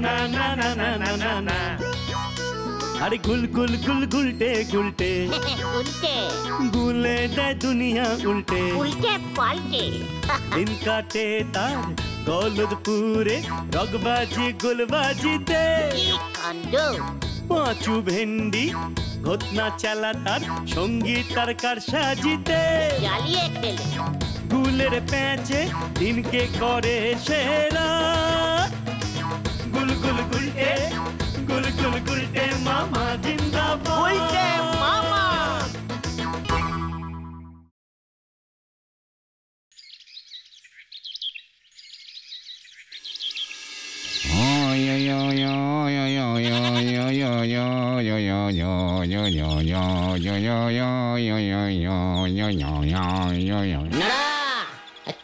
না না না না না না না। আরে গুল গুল গুল গুলটে গুলটে উল্টে গুলে দেয় দুনিয়া উল্টে উল্টে পাল্টে দিন কাটে তার গলদপুরে রগবাজি গুলবাজিতে কি কাণ্ড! পাঁচু ভেন্ডি ঘটনা চালা তার সঙ্গী তার কার সাজিতে জ্বালিয়ে খেলে গুলের প্যাঁচে দিনকে করে সেরা গুল গুল গুলটে গুল গুল গুলটে মামা জিন্দাবাদ উল্টে মামা।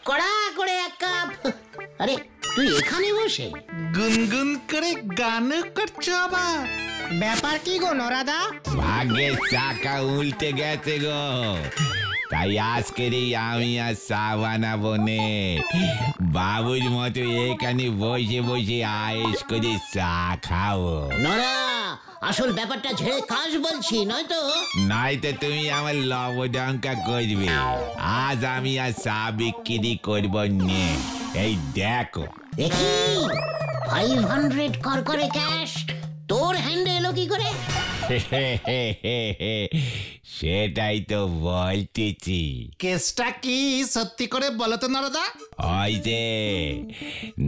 কড়া করে এক কাপ। আরে তুই এখানে বসে গুনগুন করে গান করছো আবার? ব্যাপার কি গো নরাদা? ভাগ্যের চাকা উল্টে গেছে গো, তাই আজকেরই আমি আর চা বানাবো নে। বাবুর মতো এখানে বসে বসে আয়েশ করে চা খাবো। নরা, আসল ব্যাপারটা ঝেড়ে কাজ বলছি, নয়তো নয়তো তুমি আমার লবডঙ্কা করবে। আজ আমি আর চা বিক্রি করবো নে। এই দেখো দেখি 500 করে ক্যাশ তোর হ্যান্ডে এলো কি করে? সেটাই তো বলতেছি। কেসটা কি সত্যি করে বলো তো নরদা? ওই যে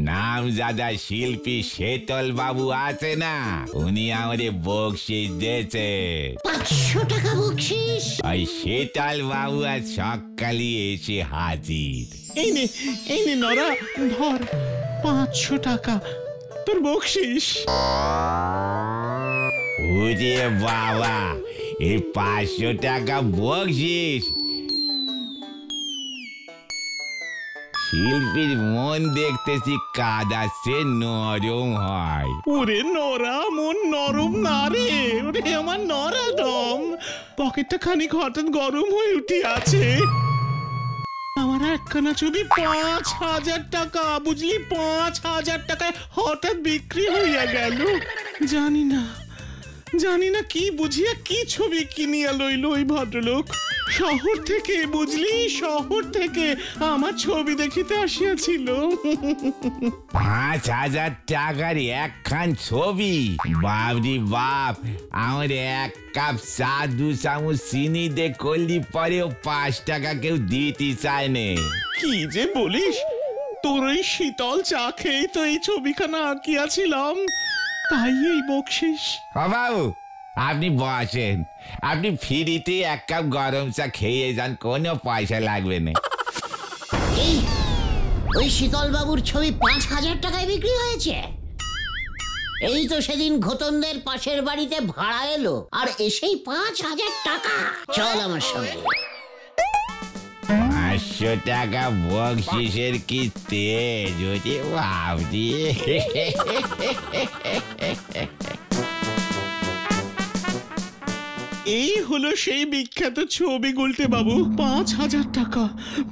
নামজাদা শিল্পী শেতল বাবু আছে না, উনি আমাদের বকশিস দিয়েছে। 500 টাকা বকশিস? ওই শেতল বাবু আজ সকালে এসে হাজির। এই নে নরা, ধর 500 টাকা তোর বকশিস। ওরে বাবা, এই 500 টাকা বকশিস! শিল্পীর মন দেখতেছি কাদাচ্ছে নরম হয়। ওরে নরা, মন নরম না রে, ওরে আমার নরা দম। পকেটটা খানিক হঠাৎ গরম হয়ে উঠে আছে। আমার একখানা ছবি 5000 টাকা, বুঝলি? 5000 টাকায় হঠাৎ বিক্রি হইয়া গেল। জানি না কি বুঝিয়া কি ছবি কিনিয়া লইল ওই ভদ্রলোক। শহর থেকে, বুঝলি, শহর থেকে আমার ছবি দেখিতে আসিয়াছিল। 5000 টাকার একখান ছবি? বাপরি বাপ, আমার এক কাপ চা 2 চামচ চিনি দে করলি পরেও 5 টাকা কেউ দিতে চায় নে। কি যে বলিস, তোর ওই শীতল চা খেয়েই তো এই ছবিখানা আঁকিয়াছিলাম, তাই এই বকশিস। বাবু আপনি বসেন, আপনি ফ্রিতে এক কাপ গরম চা খেয়ে যান, কোনো পয়সা লাগবে না। এই ওই শীতল বাবুর ছবি 5000 টাকায় বিক্রি হয়েছে? এই তো সেদিন ঘোতনদের পাশের বাড়িতে ভাড়া এলো আর এসেই 5000 টাকা। চল আমার সঙ্গে। 500 টাকা বকশিসের কি তেজ হচ্ছে বাবজি! এই হলো সেই বিখ্যাত ছবি গুলটে বাবু। 5000 টাকা,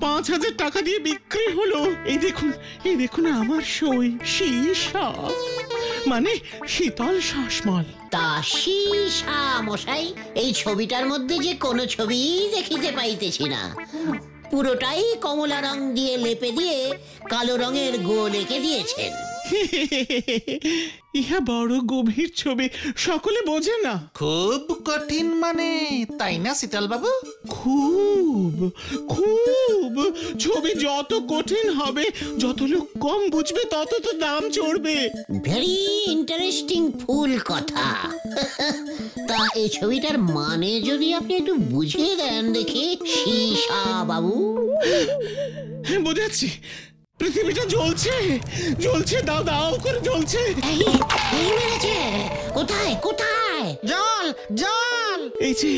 5000 টাকা দিয়ে বিক্রি হলো। এই দেখুন আমার সই, সীসা মানে শীতল শাসমল। তা সীসা মশাই, এই ছবিটার মধ্যে যে কোনো ছবি দেখিতে পাইতেছি না। পুরোটাই কমলা রং দিয়ে লেপে দিয়ে কালো রঙের গোল এঁকে দিয়েছেন। ইহা বড় গভীর ছবি, সকলে বোঝে না। খুব কঠিন মানে, তাই না শীতল বাবু? খুব খুব ছবি যত কঠিন হবে, যত লোক কম বুঝবে, তত তো দাম চড়বে। ভেরি ইন্টারেস্টিং ফুল কথা। তা এই ছবিটার মানে যদি আপনি একটু বুঝিয়ে দেন দেখি সীসা বাবু। বুঝাচ্ছি, পৃথিবীটা জ্বলছে জ্বলছে, দাও দাও করে জ্বলছে। এই মেরেছে। কোথায় কোথায়? জল জল! এই যে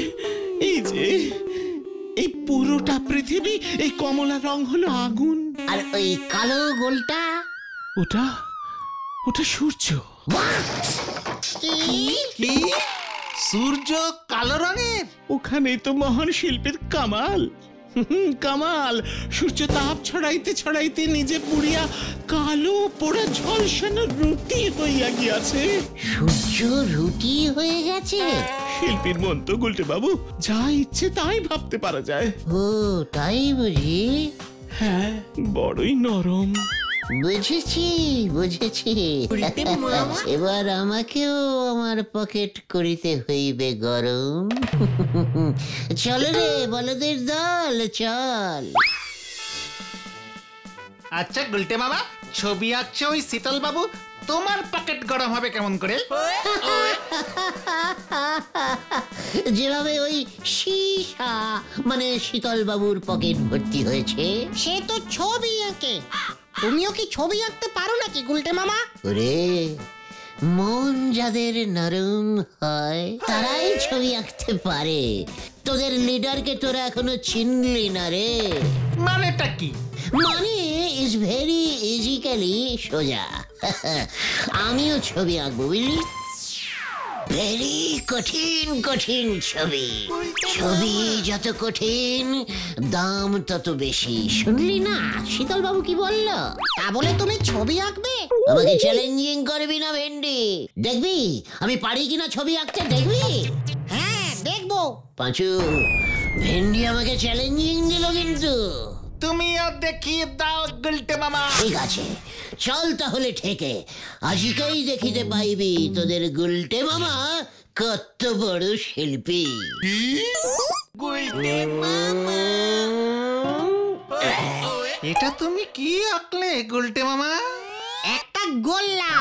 এই পুরোটা পৃথিবী, এই কমলা রং হলো আগুন। আর ওই কালো গোলটা? ওটা সূর্য। কি? সূর্য কালো রঙের? ওখানেই তো মহান শিল্পীর কামাল। কামাল, সূর্য তাপ ছড়াইতে ছড়াইতে নিজে পুড়িয়া কালো পোড়া ঝলসানো রুটি হইয়া গিয়াছে। সূর্য রুটি হয়ে গেছে? শিল্পীর মন তো গুলটে বাবু, যা ইচ্ছে তাই ভাবতে পারা যায়। ও তাই বুঝি? হ্যাঁ, বড়ই নরম। বুঝেছি বুঝেছি। এবার আমাকেও আমার পকেট করিতে হইবে গরম। চল রে বলদের দল, চল। আচ্ছা গুলটে মামা, ছবি আঁকছে ওই শীতল বাবু, তোমার পকেট গরম হবে কেমন করে? যেভাবে ওই সীসা মানে শীতল বাবুর পকেট ভর্তি হয়েছে। সে তো ছবি আঁকে, তুমিও কি ছবি আঁকতে পারো নাকি গুলটে মামা? ওরে, মন যাদের নরম হয় তারাই ছবি আঁকতে পারে। তোদের লিডারকে তোরা এখনো চিনলি না রে। মানেটা কি? মানে ইজ ভেরি ইজিক্যালি সোজা। আমিও ছবি আঁকবো বুঝলি, ভেরি কঠিন কঠিন ছবি। ছবি যত কঠিন দাম তত বেশি। শুনলি না শীতল বাবু কি বললো? তা বলে তুমি ছবি আঁকবে? আমাকে চ্যালেঞ্জিং করবি না ভেন্ডি, দেখবি আমি পারি কিনা ছবি আঁকতে, দেখবি? হ্যাঁ দেখবো। পাঁচু, ভেন্ডি আমাকে চ্যালেঞ্জিং দিল কিন্তু। তুমিও দেখিয়ে দাও গুলটে মামা। ঠিক আছে, চল তাহলে ঠেকে আজকেই দেখিতে পাইবি তোদের গুলটে মামা কত বড় শিল্পী। এটা তুমি কি আঁকলে গুলটে মামা? একটা গোল্লা।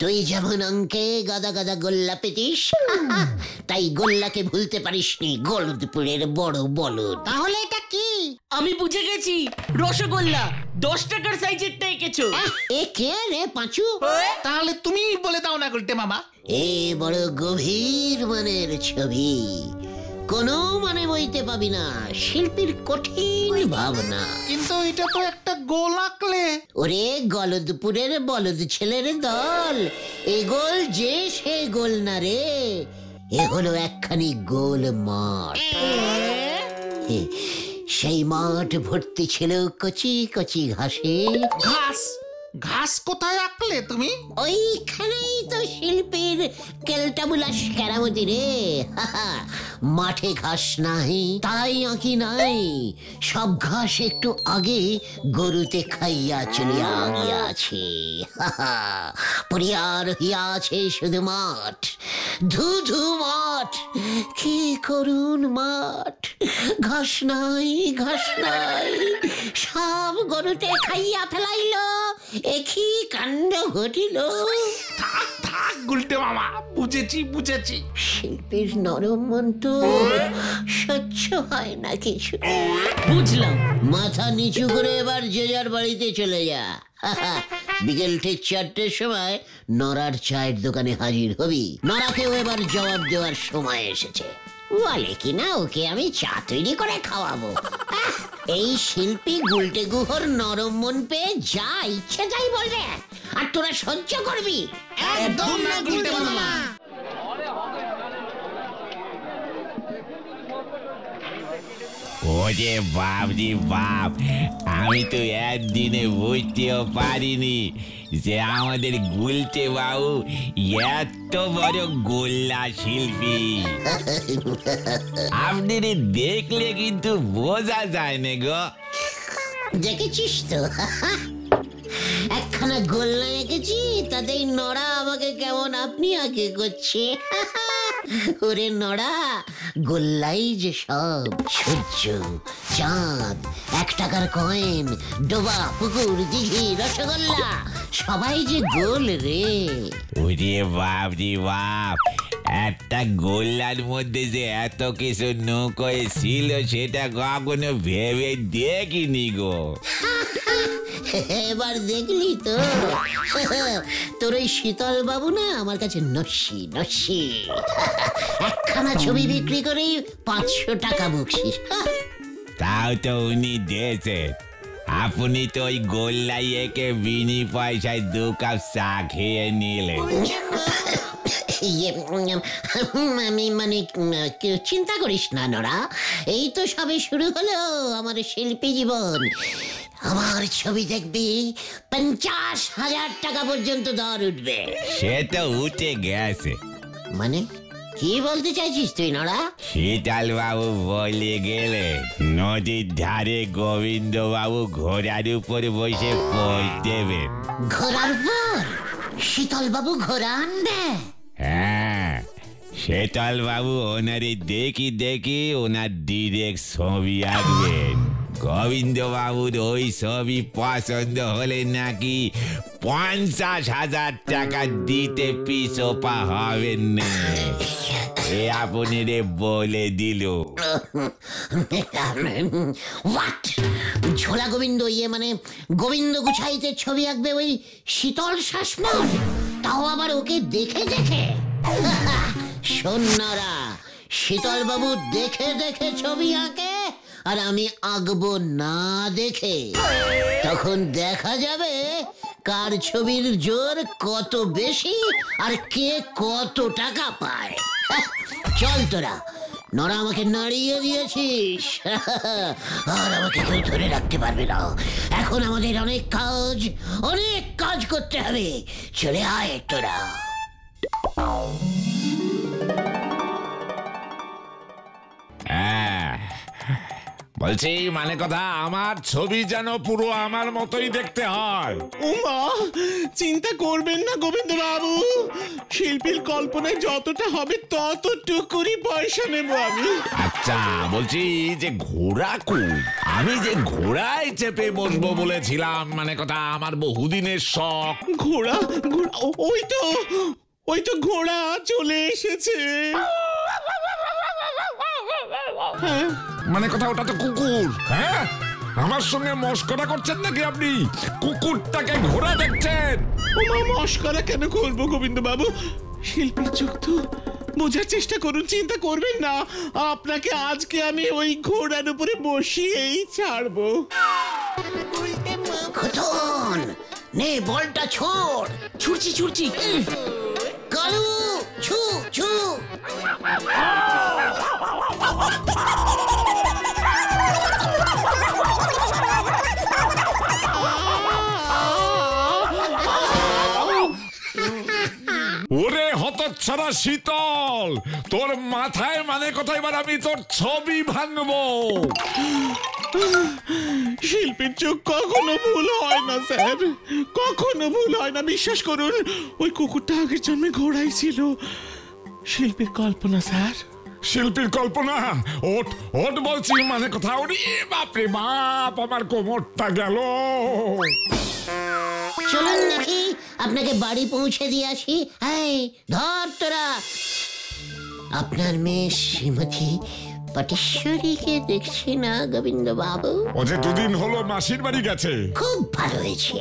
তুই যেমন অঙ্কে গাদা গাদা গোল্লা পেতিস, তাই গোল্লাকে ভুলতে পারিসনি, গলদপুরের বড় বলদ। তাহলে এটা কি? আমি বুঝে গেছি, রসগোল্লা 10 টাকার সাইজেরটা এঁকেছো। এ কে রে পাঁচু? তাহলে তুমি বলে দাও না গুলটে মামা। এ বড় গভীর মানের ছবি, কোনো মানে বইতে পাবি না, শিল্পীর কঠিন ভাবনা। কিন্তু এটা তো একটা গোল আঁকলে। ওরে গলদপুরের বলদ ছেলের দল, এ গোল যে সে গোল না রে, এ হলো একখানি গোল মাঠ। সেই মাঠ ভর্তি ছিল কচি কচি ঘাসে। ঘাস? ঘাস কোথায় আঁকলে তুমি? ওইখানেই তো শিল্পীর কেলটাবুলাস কেরামতি রে। মাঠে ঘাস নাই তাই আঁকি নাই, সব ঘাস একটু আগে গরুতে খাইয়া চলিয়া গিয়াছে। পরিয়ার হইয়াছে শুধু মাঠ, ধুধু মাঠ, কি করুন মাঠ। ঘাস নাই ঘাস নাই, সব গরুতে খাইয়া ফেলাইল, একই কাণ্ড ঘটিল। থাক থাক গুলটে মামা, বুঝেছি বুঝেছি। শিল্পীর নরম মন তো সহ্য হয় না কিছু। বুঝলাম। মাথা নিচু করে এবার যে যার বাড়িতে চলে যা। বিকেল ঠিক 4টের সময় নরার চায়ের দোকানে হাজির হবি। নরাকেও এবার জবাব দেওয়ার সময় এসেছে। বলে কিনা ওকে আমি চা তৈরি করে খাওয়াবো। এই শিল্পী গুলটে গুহর নরম মন পেয়ে যা ইচ্ছে তাই বলবে, আর তোরা সহ্য করবি? একদম না গুলটে মামা। ওরে বাপ রে বাপ, আমি তো একদিনে বুঝতেও পারিনি যে আমাদের গুলটে বাবু এত বড় গোল্লা শিল্পী। আপনি দেখলে কিন্তু বোঝা যায় না গো। দেখেছিস তো, একখানা গোল্লা এঁকেছি, তাতেই নড়া আমাকে কেমন আপনি আগে করছে। ওরে নড়া, গোল্লাই যে সব, সূর্য, চাঁদ, 1 টাকার কয়েন, ডোবা, পুকুর, দিঘি, রসগোল্লা, সবাই যে গোল রে। ওরে বাপ রে বাপ, একটা গোল্লার মধ্যে যে এত কিছু নৌকোয় ছিল সেটা কখনো ভেবে দেখিনি গো। এবার দেখলি তো, তোর ওই শীতল বাবু না আমার কাছে নস্যি নস্যি। একখানা ছবি বিক্রি করেই 500 টাকা বকশিস। তাও তো উনি দিয়েছেন, আপনি তো ওই গোল্লাই একে বিনি পয়সায় 2 কাপ চা খেয়ে নিলেন। ইয়ে, আমি মানে চিন্তা করিস না নরা, এই তো সবে শুরু হলো আমার শিল্পী জীবন। আমার ছবি দেখবি 50,000 টাকা পর্যন্ত দর উঠবে। সে তো উঠে গেছে। মানে কি বলতে চাইছিস তুই নরা? শীতল বাবু বলে গেলে নদীর ধারে গোবিন্দ বাবু ঘোড়ার উপর বসে পোজ দেবেন। ঘোড়ার পর শীতল বাবু ঘোড়া আনবে? হ্যাঁ, শীতল বাবু ওনারে দেখি দেখি ওনার ডিরেক্ট ছবি আঁকবেন। গোবিন্দ বাবুর ওই ছবি পছন্দ হলে নাকি 50,000 টাকা দিতে পিছপা হবেন না। এ আপনি রে বলে দিল। হোয়াট? ঝোলা গোবিন্দ, ইয়ে মানে গোবিন্দ গুছাইতে ছবি আঁকবে ওই শীতল শাসমল, তাও আবার ওকে দেখে দেখে? সন্ন্যারা, শীতল বাবু দেখে দেখে ছবি আঁকে আর আমি আঁকবো না দেখে। তখন দেখা যাবে কার ছবির জোর কত বেশি আর কে কত টাকা পায়। চল তোরা, নরা আমাকে নাড়িয়ে দিয়েছিস আর আমাকে কেউ ধরে রাখতে পারবে না। এখন আমাদের অনেক কাজ করতে হবে। চলে আয় তোরা। বলছি মানে কথা, আমার ছবি যেন পুরো আমার মতোই দেখতে হয়। উমা, চিন্তা করবেন না গোবিন্দ বাবু, শিল্পীর কল্পনায় যতটা হবে ততটুকুরই পয়সা নেব আমি। আচ্ছা, বলছি যে ঘোড়া কই? আমি যে ঘোড়ায় চেপে বসবো বলেছিলাম, মানে কথা আমার বহুদিনের শখ। ঘোড়া ঘোড়া ওই তো ঘোড়া চলে এসেছে। হ্যাঁ, মানে কথা ওটা তো কুকুর। হ্যাঁ, আমার সঙ্গে মস্করা করছেন নাকি আপনি? কুকুরটাকে ঘোড়া দেখছেন? ওমা, মস্করা কেন করবো গোবিন্দ বাবু? শিল্পীর চোখ তো, বোঝার চেষ্টা করুন, চিন্তা করবেন না। আপনাকে আজকে আমি ওই ঘোড়ার উপরে বসিয়েই ছাড়বো। খতন, নে বলটা ছোড়। ছুটছি। কালু, ছু ছু। ওরে হতচ্ছাড়া শীতল, তোর মাথায় মানে কথা এবার আমি তোর ছবি ভাঙবো। শিল্পীর চোখ কখনো ভুল হয় না স্যার, কখনো ভুল হয় না, বিশ্বাস করুন। ওই কুকুরটা আগের জন্মে ঘোড়াই ছিল। শিল্পীর কল্পনা স্যার। শিল্পীর কল্পনা? ওঠ ওঠ বলছি, মানে কথা। ওরে বাপরে বাপ, আমার কোমরটা গেল। চলুন দেখি আপনাকে বাড়ি পৌঁছে দিয়ে আসি। এই ধর তোরা। আপনার মেয়ে শ্রীমতী পটেশ্বরীকে দেখছি না গোবিন্দ বাবু? ও যে দুদিন হলো মাসির বাড়ি গেছে। খুব ভালো হয়েছে।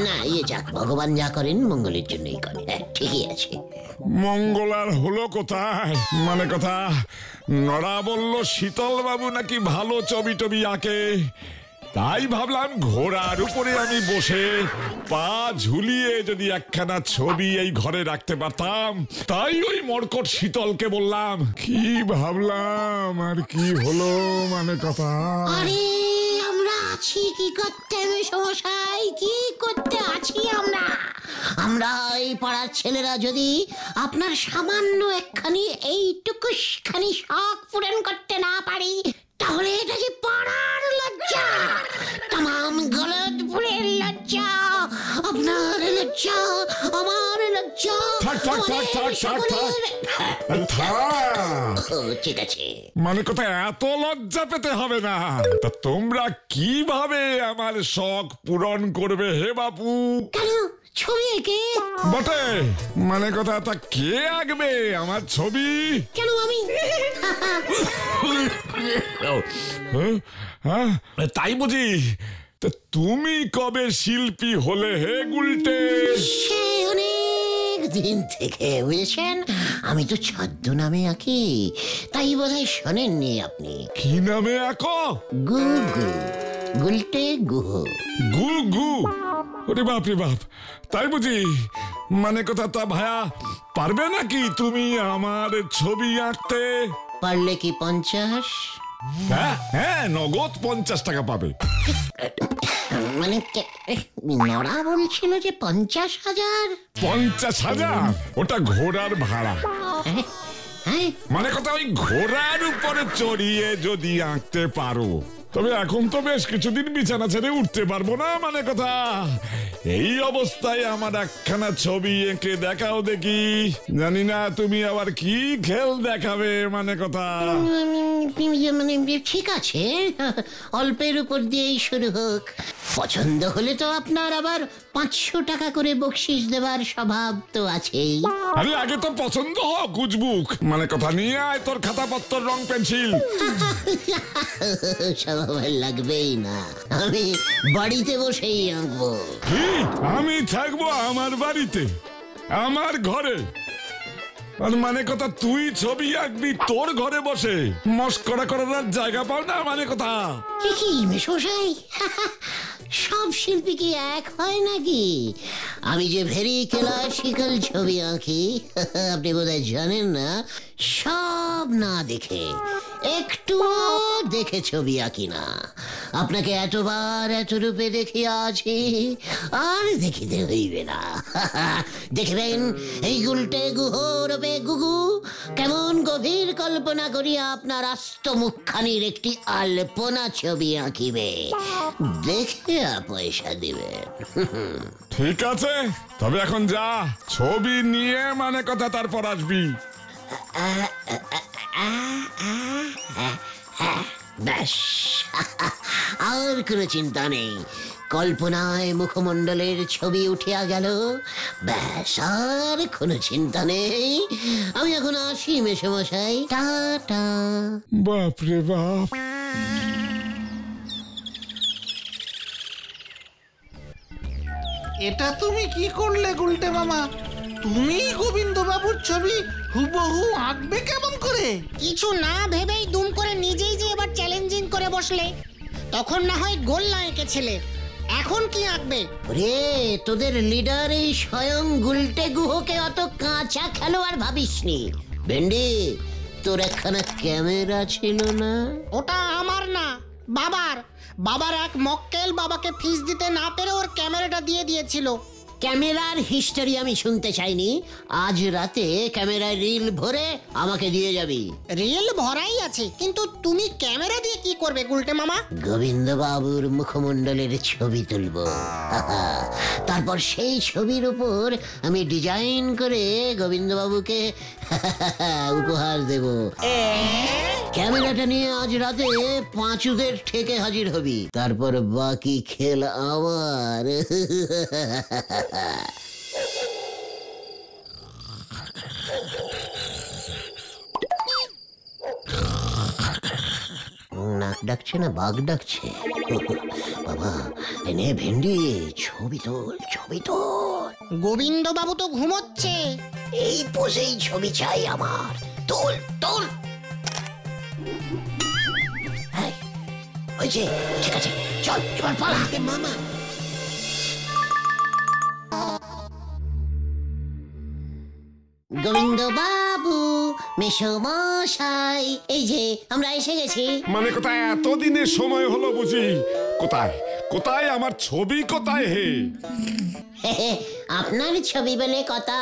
না ইয়ে যাক, ভগবান যা করেন মঙ্গলের জন্যই করে। ঠিকই আছে। মঙ্গল আর হলো কোথায়? মানে কথা, নড়া বলল শীতল বাবু নাকি ভালো ছবি টবি আঁকে, তাই ভাবলাম ঘোড়ার উপরে আমি বসে পা ঝুলিয়ে যদি একখানা ছবি এই ঘরে রাখতে পারতাম। তাই ওই মরকট শীতলকে বললাম। কি ভাবলাম আর কি হলো, মানে কথা। আরে আমরা আছি কি করতে মশাই, কি করতে আছি আমরা এই পাড়ার ছেলেরা যদি আপনার সামান্য একখানি এইটুকুখানি শখ পূরণ করতে না পারি, তাহলে এটা যে পাড়ার লজ্জা, তাম গলতপুরের লজ্জা, আপনার লজ্জা, আমার লজ্জা। ঠিক আছে, মানে কথা এত লজ্জা পেতে হবে না। তা তোমরা কিভাবে আমার শখ পূরণ করবে হে বাপু? কেন ছবি এঁকে? বটে, মানে কথা তা কে আঁকবে আমার ছবি? কেন আমি? তাই বুঝি? তা তুমি কবে শিল্পী হলে হে গুলটে? সে অনেক দিন থেকে, বুঝেছেন। আমি তো ছদ্মনামে আঁকি, তাই বোধহয় শোনেননি আপনি। কি নামে আঁকো? গুগু, গুলটে গুহ। গু? ওরে বাপ রে বাপ, তাই বুঝি? মানে কথা তা ভায়া পারবে নাকি তুমি আমার ছবি আঁকতে? পারলে কি 50? হ্যাঁ হ্যাঁ, নগদ 50 টাকা পাবে। মানে নড়া বলছিল যে 50,000। 50,000? ওটা ঘোড়ার ভাড়া। হ্যাঁ, মানে কথা ওই ঘোড়ার উপরে চড়িয়ে যদি আঁকতে পারো, তবে এখন তো বেশ কিছুদিন বিছানা ছেড়ে উঠতে পারবো না। মানে কথা এই অবস্থায় আমার একখানা ছবি এঁকে দেখাও দেখি। জানি না তুমি আবার কি খেল দেখাবে। মানে কথা মানে ঠিক আছে, অল্পের উপর দিয়েই শুরু হোক। পছন্দ হলে তো আপনার আবার 500 টাকা করে বকশিস দেবার স্বভাব তো আছেই। আরে আগে তো পছন্দ হোক উজবুক। মানে কথা নিয়ে আয় তোর খাতাপত্র, রং, পেন্সিল। স্বভাব লাগবেই না, আমি বাড়িতে বসেই আঁকবো। কি আমি থাকবো আমার বাড়িতে, আমার ঘরে? আর মানে কথা তুই ছবি আঁকবি তোর ঘরে বসে? মস্করা করার জায়গা পাও না? মানে কথা কি মেশমশাই, সব শিল্পী কি এক হয় নাকি? আমি যে ভেরি ক্লাসিক্যাল ছবি আঁকি, আপনি বোধহয় জানেন না। সব না দেখে, একটু দেখে ছবি আঁকি না। আপনাকে এতবার এত রূপে দেখিয়াছি, আর দেখিতে হইবে না। দেখবেন এই গুলটে গুহ রূপে গুগু কেমন গভীর কল্পনা করিয়া আপনার আস্ত মুখখানির একটি আলপনা ছবি আঁকিবে, দেখে পয়সা দিবে। ঠিক আছে, তবে এখন যা, ছবি নিয়ে মানে কথা তারপর আসবি। ব্যাস, আর কোনো চিন্তা নেই। কল্পনায় মুখমণ্ডলের ছবি উঠিয়া গেল, ব্যাস আর কোনো চিন্তা নেই। আমি এখন আসি মেশমশাই, টাটা। বাপরে বাপ, এটা তুমি কি করলে গুলটে মামা? তুমি গোবিন্দ বাবুর ছবি হুবহু আঁকবে কেমন করে? কিছু না ভেবেই দুম করে নিজেই যে এবার চ্যালেঞ্জিং করে বসলে। তখন না হয় গোল্লা এঁকেছিলে, এখন কি আঁকবে? রে, তোদের লিডার এই স্বয়ং গুলটে গুহকে অত কাঁচা খেলোয়াড় ভাবিসনি। ভেন্ডি, তোর একখানা ক্যামেরা ছিল না? ওটা আমার না, বাবার। বাবার এক মক্কেল বাবাকে ফিস দিতে না পেরে ওর ক্যামেরাটা দিয়ে দিয়েছিল। ক্যামেরার হিস্টোরি আমি শুনতে চাইনি। আজ রাতে ক্যামেরায় রিল ভরে আমাকে দিয়ে যাবি। রিল ভরাই আছে, কিন্তু তুমি ক্যামেরা দিয়ে কি করবে গুলটে মামা? গোবিন্দ বাবুর মুখমণ্ডলের ছবি তুলব, তারপর সেই ছবির উপর আমি ডিজাইন করে গোবিন্দ বাবুকে উপহার দেব। ক্যামেরাটা নিয়ে আজ রাতে পাঁচুদের ঠেকে হাজির হবি, তারপর বাকি খেল আমার। নাক ডাকছে না বাঘ ডাকছে? বাবা এনে ভেন্ডি, ছবি তোল, ছবি তোল। গোবিন্দ বাবু তো ঘুমোচ্ছে। এই পোজেই ছবি চাই আমার। তোল তোল। হয়েছে, ঠিক আছে, চল এবার পালা। মামা, গোবিন্দ বাবু, মেশমশাই, এই যে আমরা এসে গেছি। মানে কোথায় এতদিনের সময় হলো বুঝি? কোথায় কোথায় আমার ছবি, কোথায় হে? আপনার ছবি বলে কথা,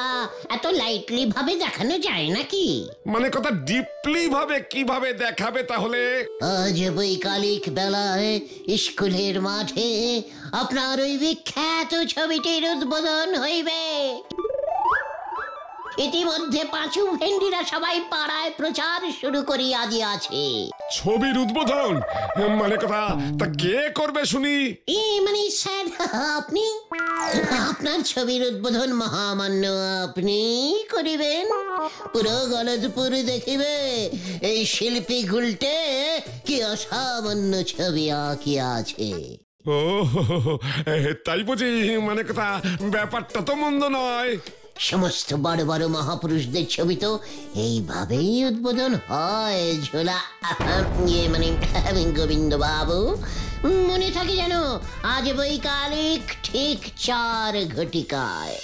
এত লাইটলি ভাবে দেখানো যায় নাকি? মানে কথা ডিপলি ভাবে কিভাবে দেখাবে তাহলে? আজ বৈকালিক বেলায় স্কুলের মাঠে আপনার ওই বিখ্যাত ছবিটির উদ্বোধন হইবে। ইতিমধ্যে পাঁচু ভেন্ডিরা সবাই পাড়ায় প্রচার শুরু করিয়া দিয়াছে। ছবির উদ্বোধন? মানে কথা তা কে করবে শুনি? মানে স্যার, আপনি। আপনার ছবির উদ্বোধন মহামান্য আপনি করিবেন। পুরো গলদপুর দেখিবে এই শিল্পী গুলটে কি অসামান্য ছবি আঁকিয়াছে। ও তাই বুঝি? মানে কথা ব্যাপারটা তো মন্দ নয়। সমস্ত বড় বড় মহাপুরুষদের ছবি তো এইভাবেই উদ্বোধন হয়। ঝোলা মানে গোবিন্দ বাবু, মনে থাকে যেন আজ বৈকালিক ঠিক 4 ঘটিকায়।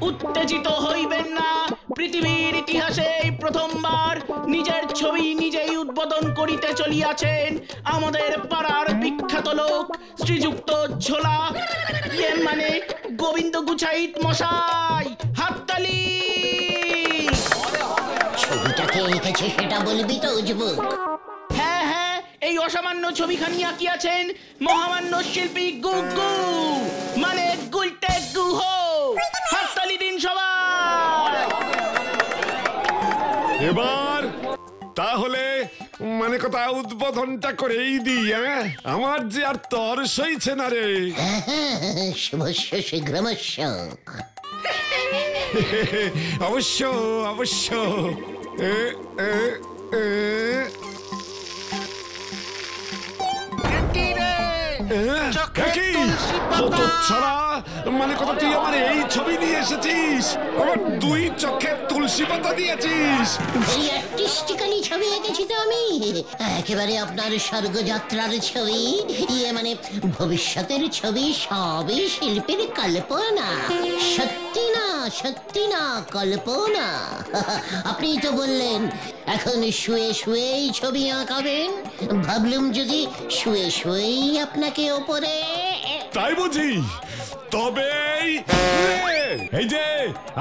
উত্তেজিত হইবেন না। পৃথিবীর ইতিহাসে এই প্রথমবার নিজের ছবি নিজেই উদ্বোধন করিতে চলিয়াছেন আমাদের পাড়ার বিখ্যাত লোক শ্রীযুক্ত ঝোলা, মানে গোবিন্দ গুছাইত মশাই। হাততালি। ছবিটাকে এঁকেছে সেটা বলবি তো যুবক? হ্যাঁ হ্যাঁ, এই অসামান্য ছবিখানি আঁকিয়াছেন মহামান্য শিল্পী গুগু, মানে গুলটে গুহ। হাততালি দিন সবাই। এবার তাহলে মানে কথা উদ্বোধনটা করেই দিই। আমার যে আর তর সইছে না রে। শুভস্য শীঘ্রমস্য। অবশ্য অবশ্য। মানে কথা তুই আমার এই ছবি নিয়ে এসেছিস, আমার 2 চোখে তুলসী পাতা দিয়েছিস। ভেরি আর্টিস্টিক্যালি ছবি এঁকেছি তো আমি, একেবারে আপনার স্বর্গযাত্রার ছবি, মানে ভবিষ্যতের ছবি। সবই শিল্পীর কল্পনা, সত্যি না, সত্যি না, কল্পনা। আপনি তো বললেন এখন শুয়ে শুয়েই ছবি আঁকাবেন, ভাবলুম যদি শুয়ে শুয়েই আপনাকে ওপরে। তাই বুঝি? তবে এই যে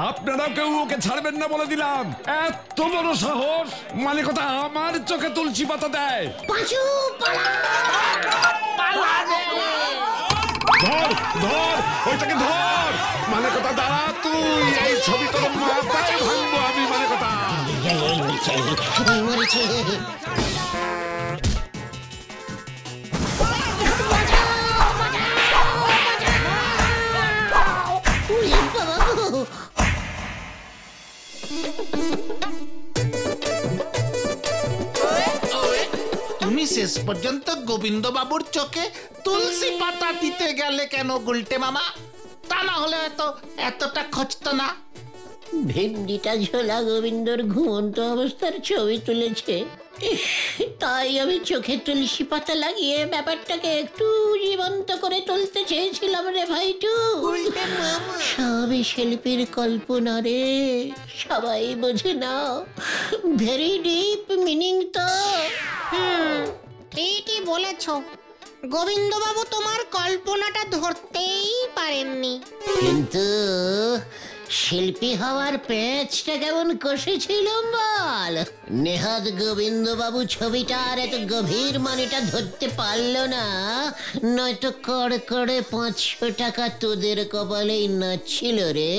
আপনারাও কেউ ওকে ছাড়বেন না বলে দিলাম। এত বড় সাহস, মানে কথা আমার চোখে তুলসী পাতা দেয়। পাঁচু পালা। ধর ধর ওইটাকে ধর, মানে কথা দাঁড়া তুই। এই ছবি তোর মাথায় ভাঙবো আমি, মানে কথা। মরেছে। তুমি শেষ পর্যন্ত গোবিন্দ বাবুর চোখে তুলসী পাতা দিতে গেলে কেন গুলটে মামা? তা না হলে তো এতটা খচত না। ভেন্ডিটা ঝোলা গোবিন্দর ঘুমন্ত অবস্থার ছবি তুলেছে, তাই আমি চোখে তুলসী পাতা লাগিয়ে ব্যাপারটাকে একটু জীবন্ত করে তুলতে চেয়েছিলাম রে ভাইটু। সবই শিল্পীর কল্পনা রে, সবাই বোঝে না। ভেরি ডিপ মিনিং তো। ঠিকই বলেছ, গোবিন্দবাবু তোমার কল্পনাটা ধরতেই পারেননি। কিন্তু শিল্পী হওয়ার পেঁচটা কেমন কষেছিল বল। নেহাত গোবিন্দবাবু ছবিটা আর এত গভীর মানেটা ধরতে পারলো না, নয়তো কড় করে 500 টাকা তোদের কপালেই নাচছিল রে।